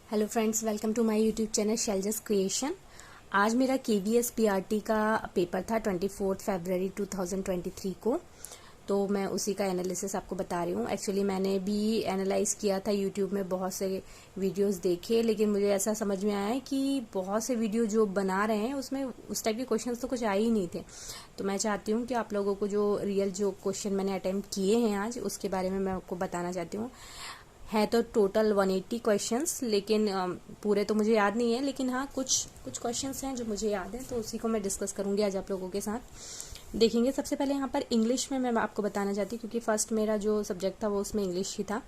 Hello friends, welcome to my YouTube channel Shailaja's creation. आज मेरा KVS PRT का paper था 24 फरवरी 2023 को, तो मैं उसी का एनालिसिस आपको बता रही हूँ। एक्चुअली मैंने भी एनालाइज किया था, यूट्यूब में बहुत से वीडियोस देखे, लेकिन मुझे ऐसा समझ में आया कि बहुत से वीडियो जो बना रहे हैं उसमें उस टाइप के क्वेश्चंस तो कुछ आए ही नहीं थे। तो मैं चाहती हूँ कि आप लोगों को जो रियल जो क्वेश्चन मैंने अटेम्प्ट किए हैं आज, उसके बारे में मैं आपको बताना चाहती हूँ। है तो टोटल 180 क्वेश्चंस, लेकिन पूरे तो मुझे याद नहीं है, लेकिन हाँ कुछ क्वेश्चंस हैं जो मुझे याद है, तो उसी को मैं डिस्कस करूंगी आज आप लोगों के साथ। देखेंगे सबसे पहले यहाँ पर इंग्लिश में मैं आपको बताना चाहती हूँ, क्योंकि फर्स्ट मेरा जो सब्जेक्ट था वो उसमें इंग्लिश ही था।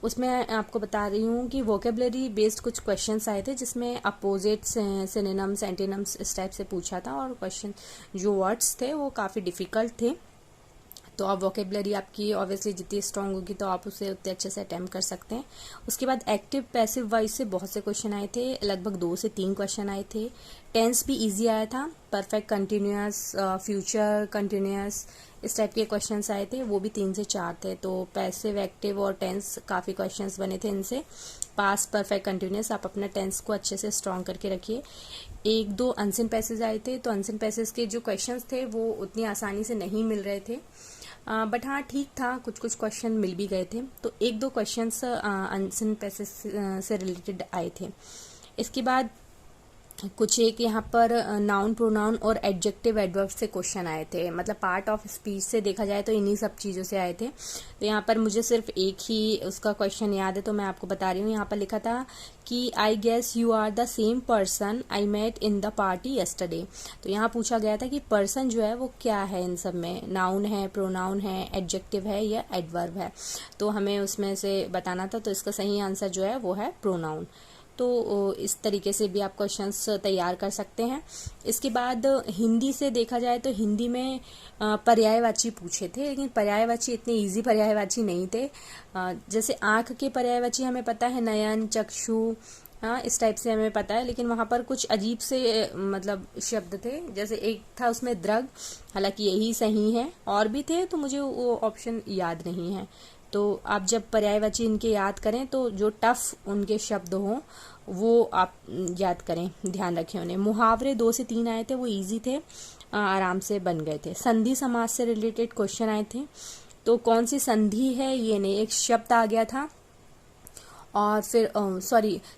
उसमें आपको बता रही हूँ कि वोकेबलरी बेस्ड कुछ क्वेश्चंस आए थे, जिसमें अपोजिट, सिनोनिम्स, एंटीनिम्स इस टाइप से पूछा था, और क्वेश्चन जो वर्ड्स थे वो काफ़ी डिफिकल्ट थे। तो आप वोकेबलरी आपकी ऑब्वियसली जितनी स्ट्रांग होगी तो आप उसे उतने अच्छे से अटेम्प्ट कर सकते हैं। उसके बाद एक्टिव पैसिव वाइज से बहुत से क्वेश्चन आए थे, लगभग 2 से 3 क्वेश्चन आए थे। टेंस भी इजी आया था, परफेक्ट कंटिन्यूअस, फ्यूचर कंटिन्यूअस, इस टाइप के क्वेश्चंस आए थे, वो भी 3 से 4 थे। तो पैसिव, एक्टिव और टेंस काफ़ी क्वेश्चंस बने थे इनसे। पास्ट, परफेक्ट, कंटिन्यूअस, आप अपना टेंस को अच्छे से स्ट्रांग करके रखिए। 1-2 अनसिन पैसेज आए थे, तो अनसिन पैसेज के जो क्वेश्चंस थे वो उतनी आसानी से नहीं मिल रहे थे, बट हाँ ठीक था, कुछ क्वेश्चन मिल भी गए थे। तो 1-2 क्वेश्चंस अनसिन पैसेज से रिलेटेड आए थे। इसके बाद कुछ एक यहाँ पर नाउन, प्रोनाउन और एडजेक्टिव, एडवर्ब से क्वेश्चन आए थे। मतलब पार्ट ऑफ स्पीच से देखा जाए तो इन्हीं सब चीज़ों से आए थे। तो यहाँ पर मुझे सिर्फ एक ही उसका क्वेश्चन याद है, तो मैं आपको बता रही हूँ। यहाँ पर लिखा था कि I guess you are the same person I met in the party yesterday. तो यहाँ पूछा गया था कि पर्सन जो है वो क्या है, इन सब में नाउन है, प्रोनाउन है, एडजेक्टिव है या एडवर्ब है। तो हमें उसमें से बताना था, तो इसका सही आंसर जो है वो है प्रोनाउन। तो इस तरीके से भी आप क्वेश्चंस तैयार कर सकते हैं। इसके बाद हिंदी से देखा जाए तो हिंदी में पर्यायवाची पूछे थे, लेकिन पर्यायवाची इतने इजी पर्यायवाची नहीं थे। जैसे आंख के पर्यायवाची हमें पता है, नयन, चक्षु, हाँ इस टाइप से हमें पता है, लेकिन वहाँ पर कुछ अजीब से मतलब शब्द थे। जैसे एक था उसमें द्रग, हालांकि यही सही है, और भी थे तो मुझे वो ऑप्शन याद नहीं है। तो आप जब पर्यायवाची इनके याद करें तो जो टफ उनके शब्द हों वो आप याद करें, ध्यान रखें उन्हें। मुहावरे 2 से 3 आए थे, वो इजी थे, आराम से बन गए थे। संधि समास से रिलेटेड क्वेश्चन आए थे, तो कौन सी संधि है ये नहीं, एक शब्द आ गया था और फिर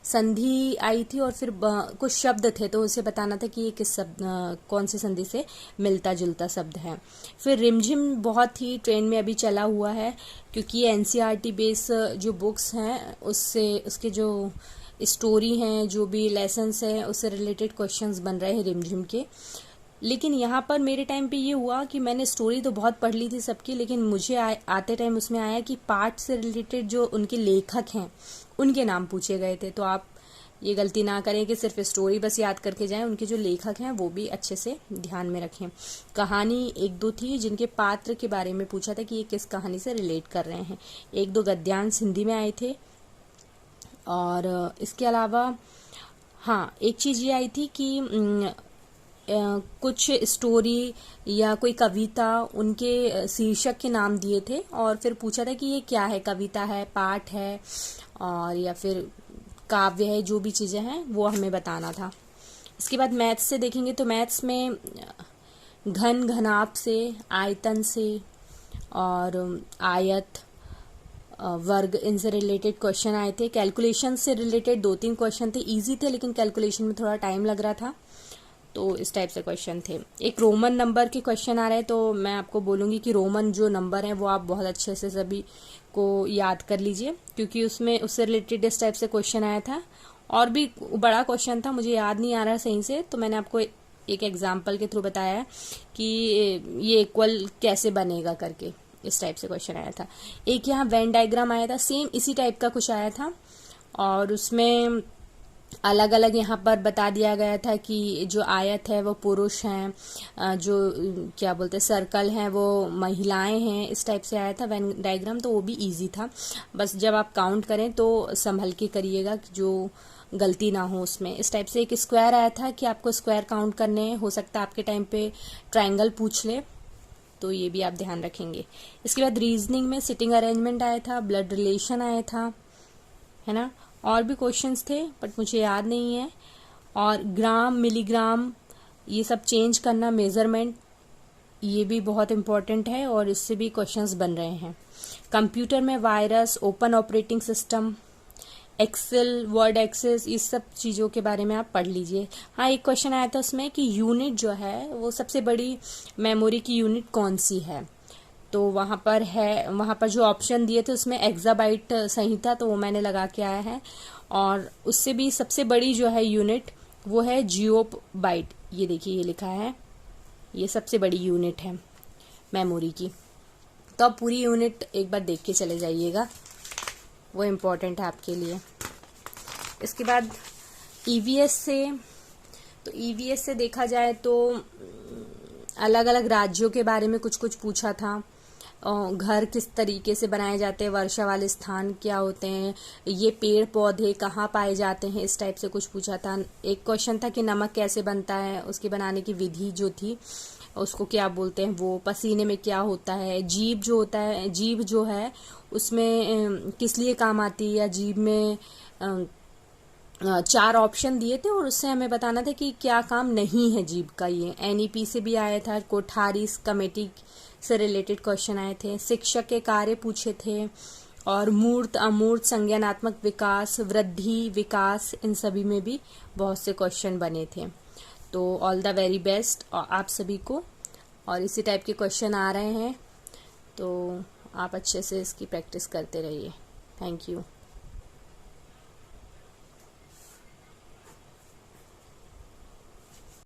संधि आई थी और फिर कुछ शब्द थे, तो उसे बताना था कि ये किस शब्द, कौन सी संधि से मिलता जुलता शब्द है। फिर रिमझिम बहुत ही ट्रेंड में अभी चला हुआ है, क्योंकि ये NCERT बेस जो बुक्स हैं उससे, उसके जो स्टोरी हैं, जो भी लेसन्स हैं, उससे रिलेटेड क्वेश्चंस बन रहे हैं रिमझिम के। लेकिन यहाँ पर मेरे टाइम पे ये हुआ कि मैंने स्टोरी तो बहुत पढ़ ली थी सबकी, लेकिन मुझे आते टाइम उसमें आया कि पार्ट से रिलेटेड जो उनके लेखक हैं उनके नाम पूछे गए थे। तो आप ये गलती ना करें कि सिर्फ स्टोरी बस याद करके जाएं, उनके जो लेखक हैं वो भी अच्छे से ध्यान में रखें। कहानी 1-2 थी, जिनके पात्र के बारे में पूछा था कि ये किस कहानी से रिलेट कर रहे हैं। 1-2 गद्यांश हिंदी में आए थे। और इसके अलावा हाँ एक चीज़ ये आई थी कि कुछ स्टोरी या कोई कविता, उनके शीर्षक के नाम दिए थे और फिर पूछा था कि ये क्या है, कविता है, पाठ है और या फिर काव्य है, जो भी चीज़ें हैं वो हमें बताना था। इसके बाद मैथ्स से देखेंगे तो मैथ्स में घन, घनाभ से, आयतन से और आयत, वर्ग, इनसे रिलेटेड क्वेश्चन आए थे। कैलकुलेशन से रिलेटेड 2-3 क्वेश्चन थे, इजी थे, लेकिन कैलकुलेशन में थोड़ा टाइम लग रहा था, तो इस टाइप से क्वेश्चन थे। एक रोमन नंबर के क्वेश्चन आ रहे हैं, तो मैं आपको बोलूँगी कि रोमन जो नंबर हैं वो आप बहुत अच्छे से सभी को याद कर लीजिए, क्योंकि उसमें उससे रिलेटेड इस टाइप से क्वेश्चन आया था। और भी बड़ा क्वेश्चन था, मुझे याद नहीं आ रहा सही से, तो मैंने आपको एक एग्जाम्पल के थ्रू बताया है कि ये इक्वल कैसे बनेगा करके, इस टाइप से क्वेश्चन आया था। एक यहाँ वेन डायग्राम आया था, सेम इसी टाइप का कुछ आया था, और उसमें अलग अलग यहाँ पर बता दिया गया था कि जो आयत है वो पुरुष हैं, जो क्या बोलते हैं सर्कल हैं वो महिलाएं हैं, इस टाइप से आया था वेन डायग्राम। तो वो भी इजी था, बस जब आप काउंट करें तो संभल के करिएगा कि जो गलती ना हो उसमें। इस टाइप से एक स्क्वायर आया था कि आपको स्क्वायर काउंट करने हैं, हो सकता है आपके टाइम पे ट्रायंगल पूछ ले, तो ये भी आप ध्यान रखेंगे। इसके बाद रीजनिंग में सिटिंग अरेंजमेंट आया था, ब्लड रिलेशन आया था, है ना, और भी क्वेश्चंस थे बट मुझे याद नहीं है। और ग्राम, मिलीग्राम, ये सब चेंज करना, मेजरमेंट, ये भी बहुत इम्पोर्टेंट है और इससे भी क्वेश्चंस बन रहे हैं। कंप्यूटर में virus, open operating system, Excel, Word Access, इस सब चीज़ों के बारे में आप पढ़ लीजिए। हाँ, एक क्वेश्चन आया था उसमें कि यूनिट जो है वो सबसे बड़ी मेमोरी की यूनिट कौन सी है, तो वहाँ पर जो ऑप्शन दिए थे उसमें एक्साबाइट सही था, तो वो मैंने लगा के आया है। और उससे भी सबसे बड़ी जो है यूनिट वो है जियोबाइट। ये देखिए, ये लिखा है, ये सबसे बड़ी यूनिट है मेमोरी की। तो आप पूरी यूनिट एक बार देख के चले जाइएगा, वो इम्पोर्टेंट है आपके लिए। इसके बाद ईवीएस से देखा जाए तो अलग अलग राज्यों के बारे में कुछ कुछ पूछा था। घर किस तरीके से बनाए जाते हैं, वर्षा वाले स्थान क्या होते हैं, ये पेड़ पौधे कहाँ पाए जाते हैं, इस टाइप से कुछ पूछा था। एक क्वेश्चन था कि नमक कैसे बनता है, उसके बनाने की विधि जो थी उसको क्या बोलते हैं, वो पसीने में क्या होता है, जीभ जो है उसमें किस लिए काम आती है, या जीभ में 4 ऑप्शन दिए थे और उससे हमें बताना था कि क्या काम नहीं है जीभ का। ये एनईपी से भी आया था, कोठारी कमेटी से रिलेटेड क्वेश्चन आए थे। शिक्षक के कार्य पूछे थे, और मूर्त अमूर्त, संज्ञानात्मक विकास, वृद्धि, विकास, इन सभी में भी बहुत से क्वेश्चन बने थे। तो ऑल द वेरी बेस्ट आप सभी को। और इसी टाइप के क्वेश्चन आ रहे हैं, तो आप अच्छे से इसकी प्रैक्टिस करते रहिए। Thank you.